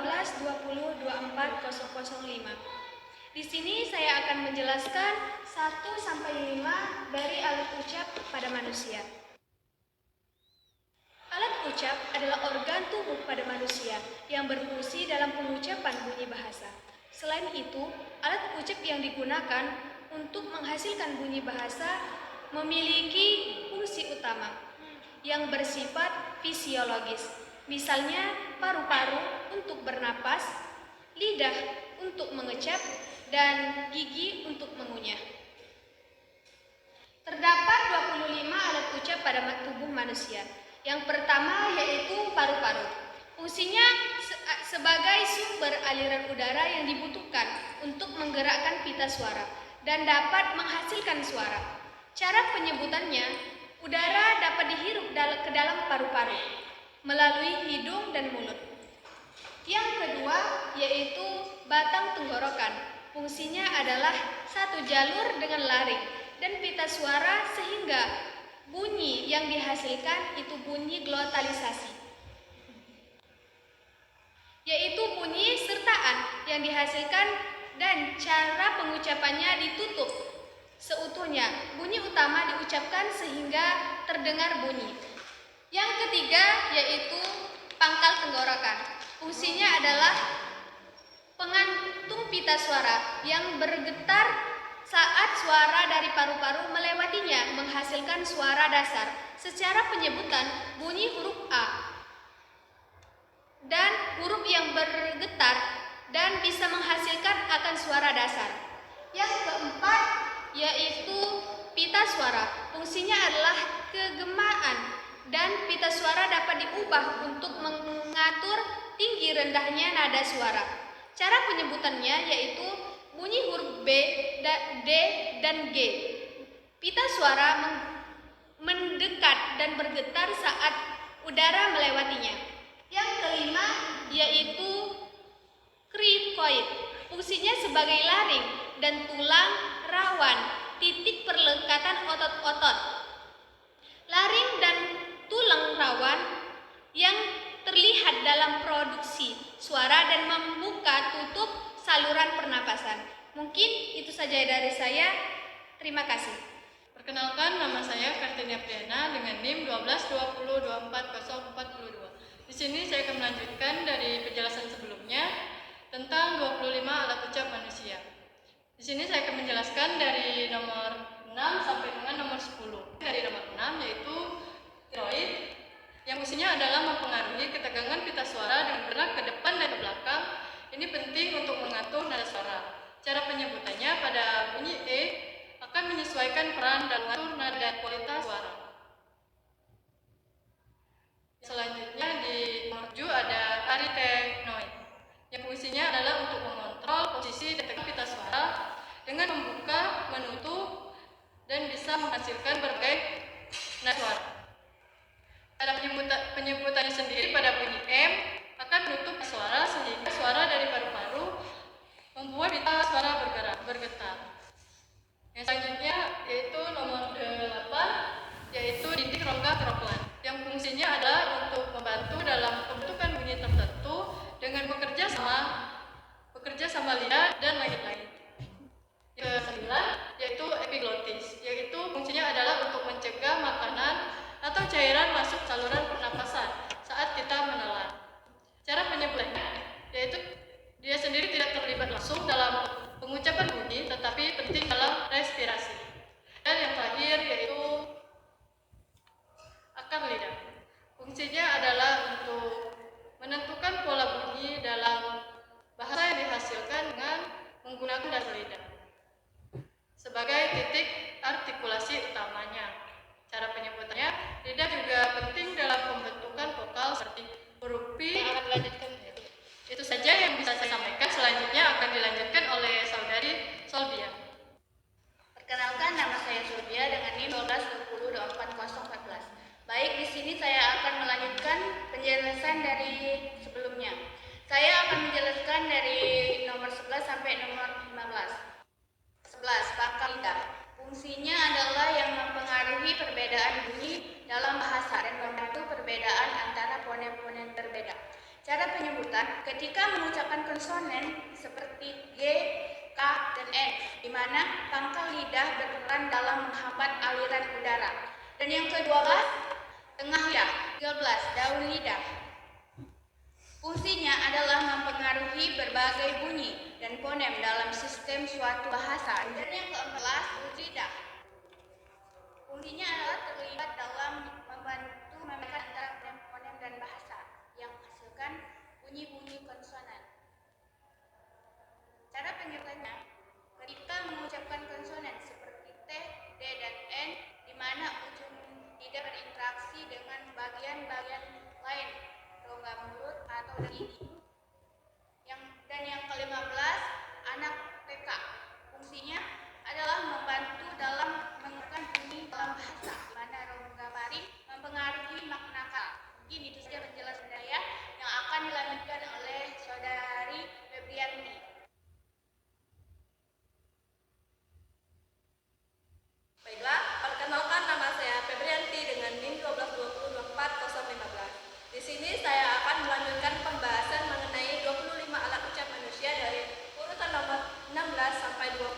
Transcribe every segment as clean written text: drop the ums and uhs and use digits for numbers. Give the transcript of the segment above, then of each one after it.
12-20-24-005. Di sini saya akan menjelaskan 1-5 dari alat ucap pada manusia. Alat ucap adalah organ tubuh pada manusia yang berfungsi dalam pengucapan bunyi bahasa. Selain itu, alat ucap yang digunakan untuk menghasilkan bunyi bahasa memiliki fungsi utama yang bersifat fisiologis. Misalnya, paru-paru untuk bernapas, lidah untuk mengecap, dan gigi untuk mengunyah. Terdapat 25 alat ucap pada tubuh manusia. Yang pertama yaitu paru-paru. Fungsinya sebagai sumber aliran udara yang dibutuhkan untuk menggerakkan pita suara dan dapat menghasilkan suara. Cara penyebutannya, udara dapat dihirup ke dalam paru-paru melalui hidung dan mulut. Yang kedua yaitu batang tenggorokan. Fungsinya adalah satu jalur dengan laring dan pita suara sehingga bunyi yang dihasilkan itu bunyi glotalisasi, yaitu bunyi sertaan yang dihasilkan dan cara pengucapannya ditutup seutuhnya. Bunyi utama diucapkan sehingga terdengar bunyi. Yang ketiga yaitu pangkal tenggorokan. Fungsinya adalah pengantung pita suara yang bergetar saat suara dari paru-paru melewatinya menghasilkan suara dasar. Secara penyebutan, bunyi huruf A dan huruf yang bergetar dan bisa menghasilkan akan suara dasar. Yang keempat yaitu pita suara. Fungsinya adalah kegemaan dan pita suara dapat diubah untuk mengatur tinggi rendahnya nada suara. Cara penyebutannya yaitu bunyi huruf B, D, dan G. Pita suara mendekat dan bergetar saat udara melewatinya. Yang kelima yaitu krikoid. Fungsinya sebagai laring dan tulang rawan, titik perlekatan otot-otot. Laring dan tulang rawan yang terlihat dalam produksi suara dan membuka tutup saluran pernapasan. Mungkin itu saja dari saya. Terima kasih. Perkenalkan, nama saya Kartinia Priana dengan NIM 12-20-24-042. Di sini saya akan melanjutkan dari penjelasan sebelumnya tentang 25 alat ucap manusia. Di sini saya akan menjelaskan dari nomor 6 sampai dengan nomor 10. Dari nomor 6 yaitu tiroid, yang fungsinya adalah mempengaruhi ketegangan pita suara dengan bergerak ke depan dan ke belakang. Ini penting untuk mengatur nada suara. Cara penyebutannya pada bunyi E akan menyesuaikan peran dan mengatur nada dan kualitas suara. Selanjutnya di nomor 7 ada aritenoid, yang fungsinya adalah untuk mengontrol posisi dan tegangan pita suara dengan membuka, menutup, dan bisa menghasilkan berbagai nada suara. Ada penyebutannya sendiri pada bunyi M akan menutup suara sehingga suara dari paru-paru membuat pita suara bergetar. Yang selanjutnya yaitu nomor 8 yaitu dintik rongga troklan, yang fungsinya adalah untuk membantu dalam pembentukan bunyi tertentu dengan bekerja sama lidah dan lain-lain. Yang ke-9 yaitu epiglotis, yaitu fungsinya adalah untuk mencegah makanan atau cairan masuk saluran pernapasan saat kita menelan. Cara penyebutannya yaitu dia sendiri tidak terlibat langsung dalam pengucapan bunyi, tetapi penting dalam respirasi. Dan yang terakhir yaitu akar lidah. Fungsinya adalah untuk menentukan pola bunyi dalam bahasa yang dihasilkan dengan menggunakan dasar lidah sebagai titik artikulasi utamanya. Cara penyebutannya, lidah juga penting dalam pembentukan vokal seperti huruf P. Akan dilanjutkan. Itu saja yang bisa saya sampaikan. Selanjutnya akan dilanjutkan oleh saudari Solbia. Perkenalkan, nama saya Solbia dengan NIM 12-20-24-014. Baik, di sini saya akan melanjutkan penjelasan dari sebelumnya. Saya akan menjelaskan dari nomor 11 sampai nomor 15. 11. Pangkal lidah. Fungsinya adalah yang mempengaruhi perbedaan bunyi dalam bahasa dan membantu perbedaan antara fonem-fonem berbeda. Cara penyebutan ketika mengucapkan konsonan seperti G, K, dan N, di mana pangkal lidah berperan dalam menghambat aliran udara. Dan yang ke-12, tengah lidah. 13, daun lidah. Fungsinya adalah mempengaruhi berbagai bunyi dan fonem dalam sistem suatu bahasa. Dan yang ke-14, uji lidah. Fungsinya adalah terlibat dalam membantu membedakan antara fonem dan bahasa yang menghasilkan bunyi-bunyi konsonan. Cara penyebutannya, ketika mengucapkan konsonan seperti T, D, dan N, di mana ujung lidah berinteraksi dengan bagian-bagian lain, rongga mulut atau gigi. Dan yang ke-15, anak TK. Fungsinya adalah membantu dalam mengeluarkan bunyi dalam bahasa, di mana rongga pari mempengaruhi makna kata. Mungkin itu saja penjelasan saya yang akan dilanjutkan oleh Saudari Febrianti. Baiklah, perkenalkan nama saya Febrianti dengan NIM 122024015. Di sini saya akan melanjutkan pembahasan mengenai 25 alat ucap manusia dari urutan nomor 16 sampai 20.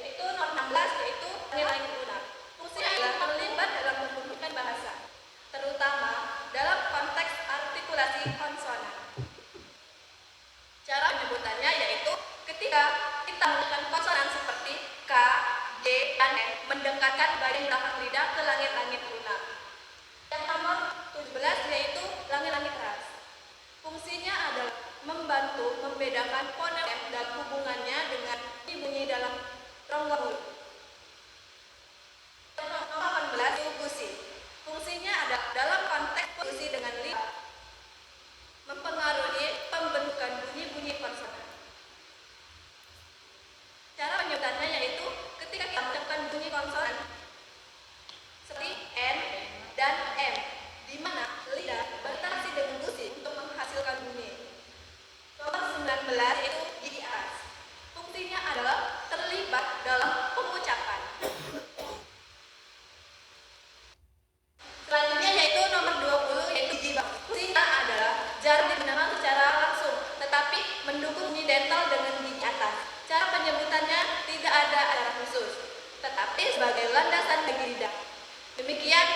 Yaitu nomor 16 yaitu langit-langit lunak. Fungsinya adalah terlibat dalam pembentukan bahasa, terutama dalam konteks artikulasi konsonan. Cara penyebutannya yaitu ketika kita menggunakan konsonan seperti K, D, dan N mendekatkan bagian belakang lidah ke langit-langit lunak. Yang nomor 17 yaitu langit-langit ras. Fungsinya adalah membantu membedakan fonem dan hubungannya dengan bunyi dalam rongga mulut. Yang nomor 18 yaitu gusi. Fungsinya adalah dalam konteks gusi dengan lidah mempengaruhi pembentukan bunyi-bunyi konsonan. Cara penyebutannya yaitu ketika kita mengucapkan bunyi konsonan seperti N dan M, di mana lidah berinteraksi dengan gusi untuk menghasilkan bunyi. Nomor 19 yaitu gigi atas. Fungsinya adalah terlibat dalam pengucapan. Selanjutnya yaitu nomor 20 yaitu gigi bawah. Fungsinya adalah jarang digunakan secara langsung, tetapi mendukung bunyi dental dengan gigi atas. Cara penyebutannya tidak ada acara khusus, tetapi sebagai landasan bagi lidah. Demikian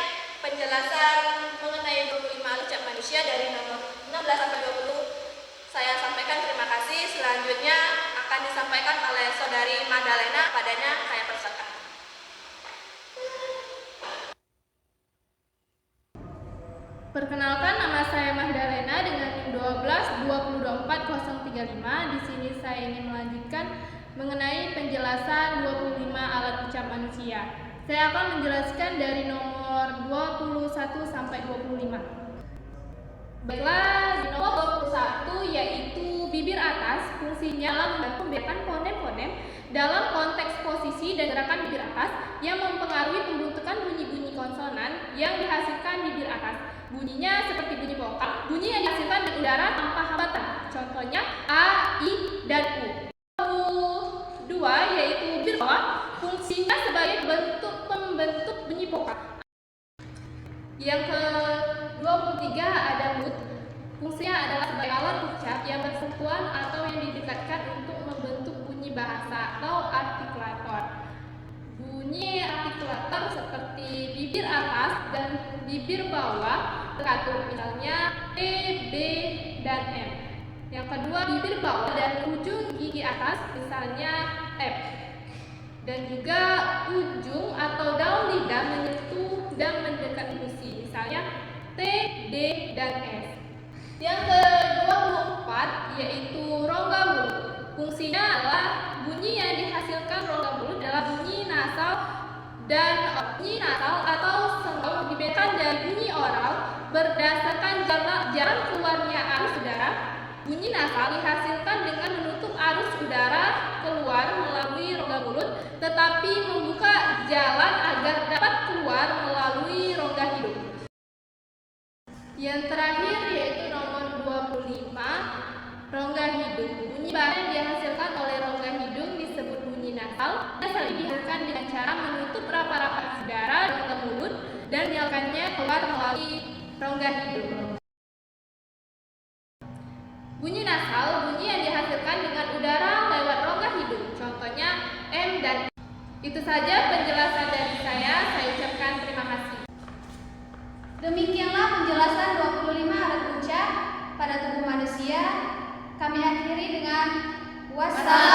penjelasan mengenai 25 alat ucap manusia dari nomor 16 sampai 20. Saya sampaikan terima kasih. Selanjutnya akan disampaikan oleh Saudari Madalena. Padanya saya persilakan. Perkenalkan, nama saya Mahdalena dengan NIM 1224035. Di sini saya ingin melanjutkan mengenai penjelasan 25 alat ucap manusia. Saya akan menjelaskan dari nomor 21 sampai 25. Baiklah, di nomor 21 yaitu bibir atas. Fungsinya adalah membantu membedakan fonem-fonem dalam konteks posisi dan gerakan bibir atas yang mempengaruhi pembentukan bunyi-bunyi konsonan yang dihasilkan bibir atas. Bunyinya seperti bunyi vokal, bunyi yang dihasilkan dari udara tanpa hambatan. Contohnya A, I, dan U. Dua yaitu bibir bawah, fungsinya sebagai pembentuk bunyi vokal. Yang ke-23 ada mulut. Fungsinya adalah sebagai alat ucap yang bersentuhan atau yang didekatkan untuk membentuk bunyi bahasa atau artikulator. Bunyi artikulator seperti bibir atas dan bibir bawah teratur, misalnya T, B, dan M. Yang kedua, bibir bawah dan ujung gigi atas, misalnya F. Dan juga ujung atau daun lidah menyentuh dan mendekati gusi, misalnya T, D, dan S. Yang ke-24 yaitu rongga mulut. Fungsinya adalah bunyi yang dihasilkan rongga mulut adalah bunyi nasal atau senggol dibedakan dari bunyi oral berdasarkan jalan keluarnya arus udara. Bunyi nasal dihasilkan dengan menutup arus udara keluar melalui rongga mulut, tetapi membuka jalan agar dapat keluar melalui rongga hidung. Yang terakhir yaitu nomor 25, rongga hidung. Bunyi bahasa yang dihasilkan oleh rongga hidung disebut bunyi nasal. Nasal dihasilkan dengan cara menutup rapat-rapat udara di rongga mulut dan menyalurkannya keluar melalui rongga hidung. Bunyi nasal, bunyi yang dihasilkan dengan udara lewat rongga hidung, contohnya M dan I. Itu saja penjelasan dari saya ucapkan terima kasih. Demikianlah penjelasan 25 alat ucap pada tubuh manusia. Kami akhiri dengan wassalam.